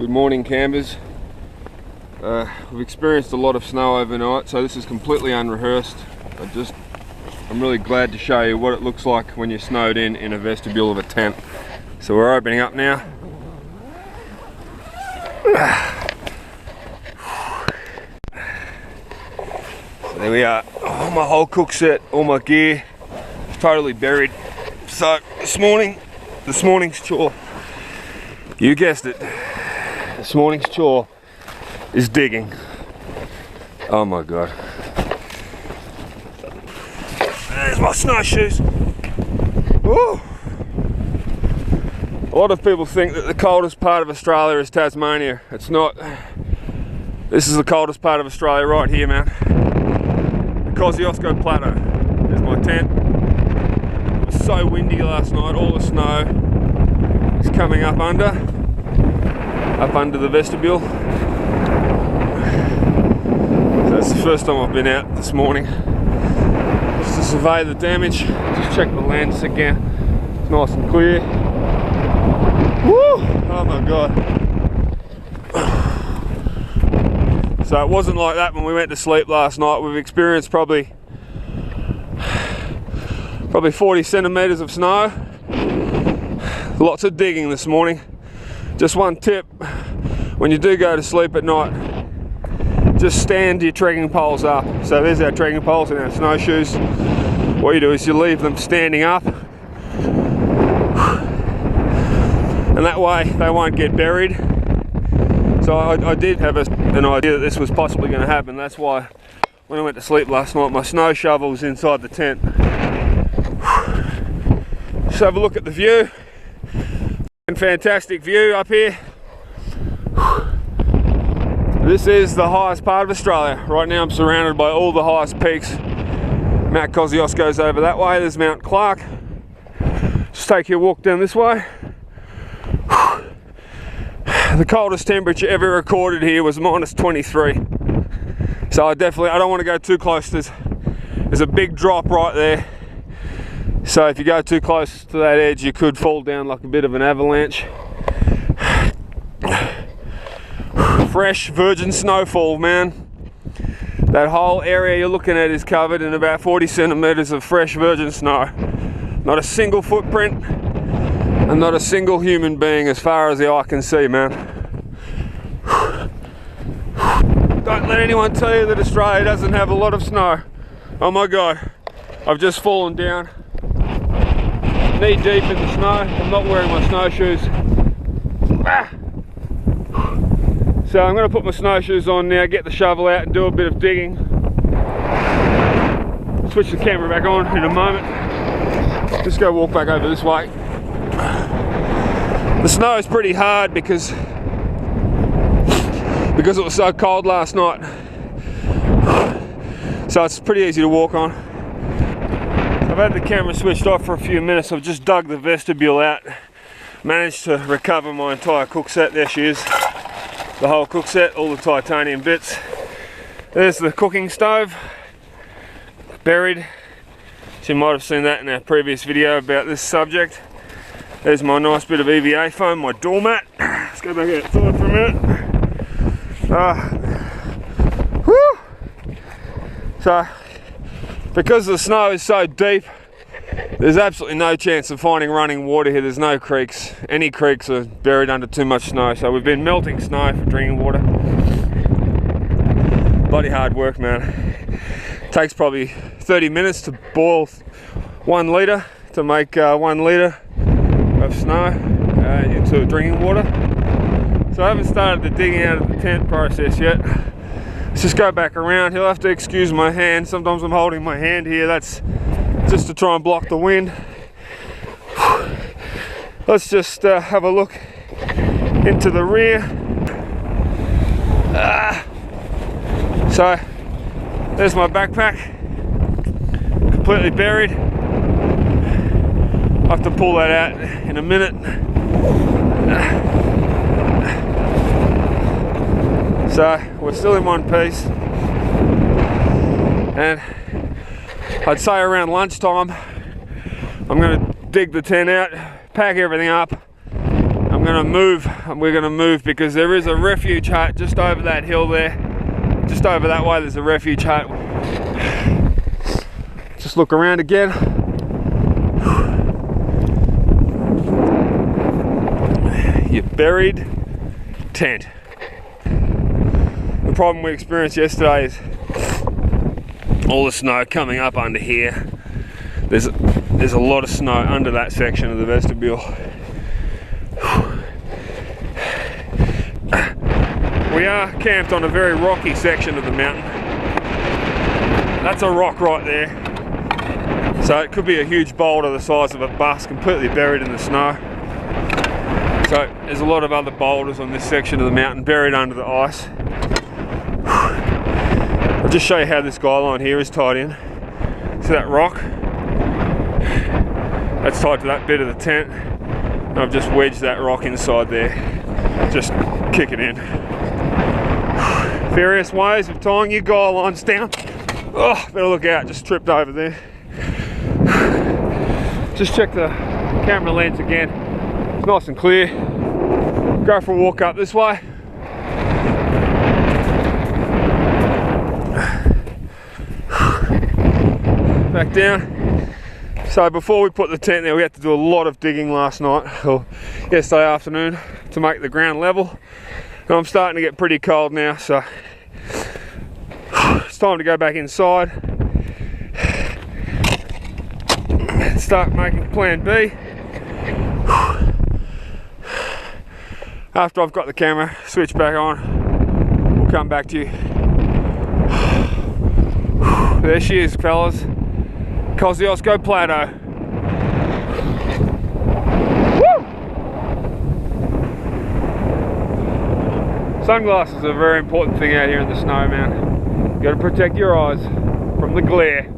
Good morning, campers. We've experienced a lot of snow overnight, so this is completely unrehearsed. I'm really glad to show you what it looks like when you're snowed in a vestibule of a tent. So we're opening up now. So there we are. Oh, my whole cook set, all my gear, totally buried. So this morning's chore, you guessed it, this morning's chore is digging. Oh my god. There's my snowshoes. Woo! A lot of people think that the coldest part of Australia is Tasmania. It's not. This is the coldest part of Australia right here, man. The Kosciuszko Plateau. There's my tent. It was so windy last night, all the snow is coming up under the vestibule. So that's the first time I've been out this morning. Just to survey the damage, just check the lens again. It's nice and clear. Woo! Oh my god. So it wasn't like that when we went to sleep last night. We've experienced probably 40 centimeters of snow. Lots of digging this morning. Just one tip, when you do go to sleep at night, just stand your trekking poles up. So there's our trekking poles and our snowshoes. What you do is you leave them standing up, and that way they won't get buried. So I did have an idea that this was possibly going to happen. That's why when I went to sleep last night, my snow shovel was inside the tent. Just have a look at the view. Fantastic view up here. This is the highest part of Australia. Right now I'm surrounded by all the highest peaks. Mount Kosciuszko's over that way. There's Mount Clark. Just take your walk down this way. The coldest temperature ever recorded here was -23. So I don't want to go too close. There's a big drop right there. So if you go too close to that edge, you could fall down like a bit of an avalanche. Fresh virgin snowfall, man. That whole area you're looking at is covered in about 40 centimeters of fresh virgin snow. Not a single footprint and not a single human being as far as the eye can see, man. Don't let anyone tell you that Australia doesn't have a lot of snow. Oh my god, I've just fallen down knee deep in the snow. I'm not wearing my snowshoes. So I'm going to put my snowshoes on now, get the shovel out and do a bit of digging. Switch the camera back on in a moment. Just go walk back over this way. The snow is pretty hard because it was so cold last night. So it's pretty easy to walk on. I've had the camera switched off for a few minutes. I've just dug the vestibule out. Managed to recover my entire cook set. There she is. The whole cook set, all the titanium bits. There's the cooking stove, buried. So you might have seen that in our previous video about this subject. There's my nice bit of EVA foam, my doormat. Let's go back outside for a minute. Whew. So, because the snow is so deep, there's absolutely no chance of finding running water here. There's no creeks. Any creeks are buried under too much snow. So we've been melting snow for drinking water. Bloody hard work, man. Takes probably 30 minutes to boil 1 litre to make 1 litre of snow into drinking water. So I haven't started the digging out of the tent process yet. Let's just go back around. You'll have to excuse my hand. Sometimes I'm holding my hand here. That's just to try and block the wind. Let's just have a look into the rear. So there's my backpack, completely buried. I'll have to pull that out in a minute. So we're still in one piece, and I'd say around lunchtime I'm going to dig the tent out, pack everything up. I'm going gonna move. We're gonna move because there is a refuge hut just over that hill there. Just over that way there's a refuge hut. Just look around again. Your buried tent. The problem we experienced yesterday is all the snow coming up under here. There's a lot of snow under that section of the vestibule. We are camped on a very rocky section of the mountain. That's a rock right there. So it could be a huge boulder the size of a bus completely buried in the snow. So there's a lot of other boulders on this section of the mountain buried under the ice. I'll just show you how this guy line here is tied in. See that rock? That's tied to that bit of the tent. And I've just wedged that rock inside there. Just kick it in. Various ways of tying your guy lines down. Oh, better look out, just tripped over there. Just check the camera lens again. It's nice and clear. Go for a walk up this way. Back down. So before we put the tent there, we had to do a lot of digging last night, or yesterday afternoon, to make the ground level. And I'm starting to get pretty cold now, so it's time to go back inside and start making plan B. After I've got the camera switched back on, we'll come back to you. There she is, fellas. Kosciuszko Plateau. Woo! Sunglasses are a very important thing out here in the snow, man. You gotta protect your eyes from the glare.